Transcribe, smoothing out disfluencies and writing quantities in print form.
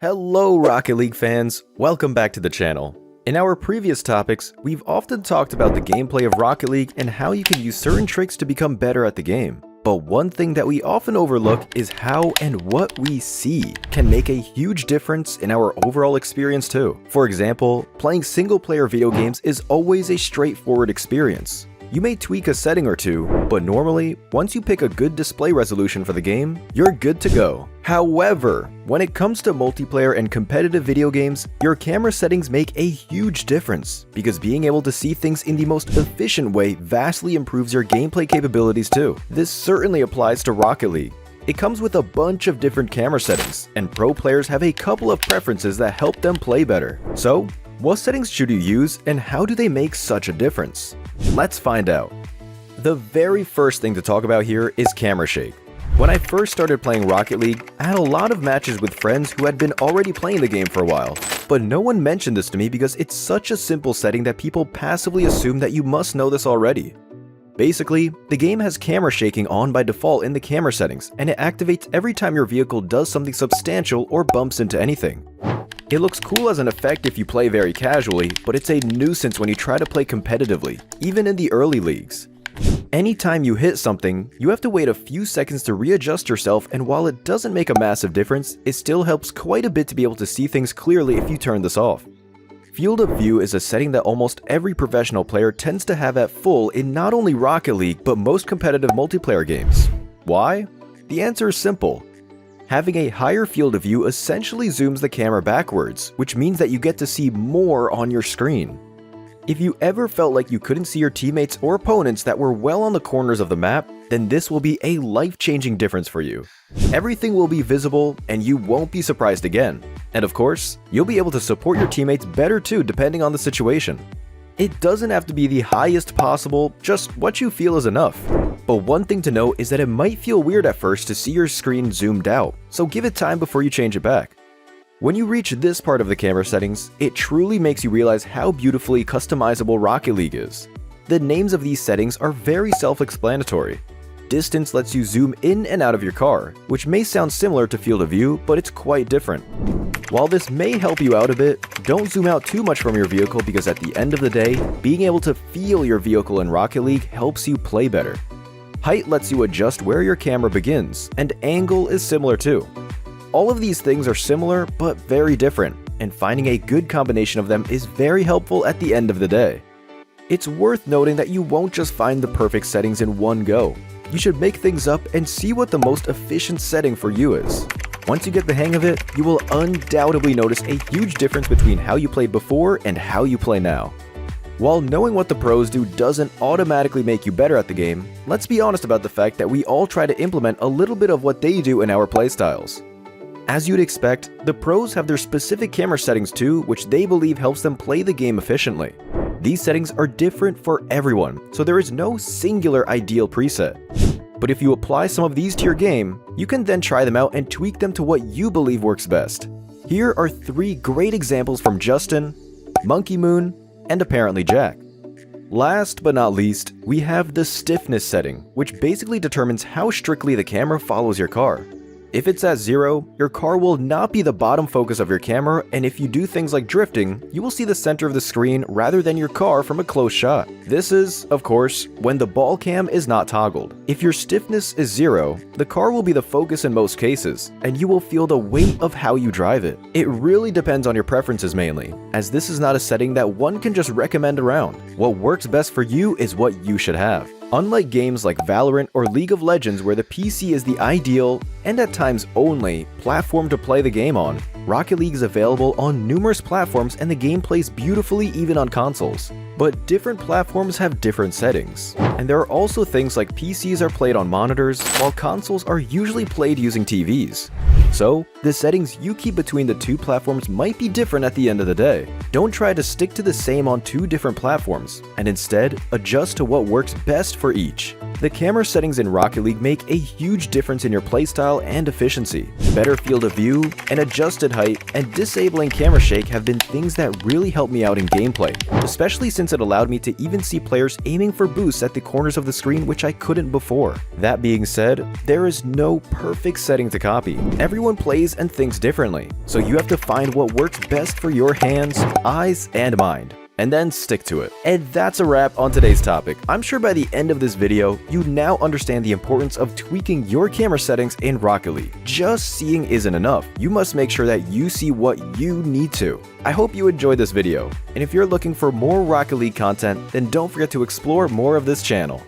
Hello Rocket League fans, welcome back to the channel. In our previous topics, we've often talked about the gameplay of Rocket League and how you can use certain tricks to become better at the game. But one thing that we often overlook is how and what we see can make a huge difference in our overall experience too. For example, playing single-player video games is always a straightforward experience. You may tweak a setting or two, but normally, once you pick a good display resolution for the game, you're good to go. However, when it comes to multiplayer and competitive video games, your camera settings make a huge difference, because being able to see things in the most efficient way vastly improves your gameplay capabilities too. This certainly applies to Rocket League. It comes with a bunch of different camera settings, and pro players have a couple of preferences that help them play better. So, what settings should you use, and how do they make such a difference? Let's find out. The very first thing to talk about here is camera shake. When I first started playing Rocket League, I had a lot of matches with friends who had been already playing the game for a while, but no one mentioned this to me because it's such a simple setting that people passively assume that you must know this already. Basically, the game has camera shaking on by default in the camera settings, and it activates every time your vehicle does something substantial or bumps into anything. It looks cool as an effect if you play very casually, but it's a nuisance when you try to play competitively, even in the early leagues. Anytime you hit something, you have to wait a few seconds to readjust yourself, and while it doesn't make a massive difference, it still helps quite a bit to be able to see things clearly if you turn this off. Field of view is a setting that almost every professional player tends to have at full in not only Rocket League, but most competitive multiplayer games. Why? The answer is simple. Having a higher field of view essentially zooms the camera backwards, which means that you get to see more on your screen. If you ever felt like you couldn't see your teammates or opponents that were well on the corners of the map, then this will be a life-changing difference for you. Everything will be visible, and you won't be surprised again. And of course, you'll be able to support your teammates better too depending on the situation. It doesn't have to be the highest possible, just what you feel is enough. But one thing to note is that it might feel weird at first to see your screen zoomed out, so give it time before you change it back. When you reach this part of the camera settings, it truly makes you realize how beautifully customizable Rocket League is. The names of these settings are very self-explanatory. Distance lets you zoom in and out of your car, which may sound similar to field of view, but it's quite different. While this may help you out a bit, don't zoom out too much from your vehicle because at the end of the day, being able to feel your vehicle in Rocket League helps you play better. Height lets you adjust where your camera begins, and angle is similar too. All of these things are similar but very different, and finding a good combination of them is very helpful at the end of the day. It's worth noting that you won't just find the perfect settings in one go. You should make things up and see what the most efficient setting for you is. Once you get the hang of it, you will undoubtedly notice a huge difference between how you played before and how you play now. While knowing what the pros do doesn't automatically make you better at the game, let's be honest about the fact that we all try to implement a little bit of what they do in our playstyles. As you'd expect, the pros have their specific camera settings too, which they believe helps them play the game efficiently. These settings are different for everyone, so there is no singular ideal preset. But if you apply some of these to your game, you can then try them out and tweak them to what you believe works best. Here are 3 great examples from Justin, Monkey Moon, and apparently Jack. Last but not least, we have the stiffness setting, which basically determines how strictly the camera follows your car. If it's at 0, your car will not be the bottom focus of your camera, and if you do things like drifting, you will see the center of the screen rather than your car from a close shot. This is, of course, when the ball cam is not toggled. If your stiffness is 0, the car will be the focus in most cases, and you will feel the weight of how you drive it. It really depends on your preferences mainly, as this is not a setting that one can just recommend around. What works best for you is what you should have. Unlike games like Valorant or League of Legends where the PC is the ideal, and at times only, platform to play the game on, Rocket League is available on numerous platforms and the game plays beautifully even on consoles. But different platforms have different settings. And there are also things like PCs are played on monitors, while consoles are usually played using TVs. So, the settings you keep between the 2 platforms might be different at the end of the day. Don't try to stick to the same on 2 different platforms, and instead, adjust to what works best for each. The camera settings in Rocket League make a huge difference in your playstyle and efficiency. Better field of view, an adjusted height, and disabling camera shake have been things that really helped me out in gameplay, especially since it allowed me to even see players aiming for boosts at the corners of the screen, which I couldn't before. That being said, there is no perfect setting to copy. Everyone plays and thinks differently, so you have to find what works best for your hands, eyes, and mind, and then stick to it. And that's a wrap on today's topic. I'm sure by the end of this video, you now understand the importance of tweaking your camera settings in Rocket League. Just seeing isn't enough. You must make sure that you see what you need to. I hope you enjoyed this video, and if you're looking for more Rocket League content, then don't forget to explore more of this channel.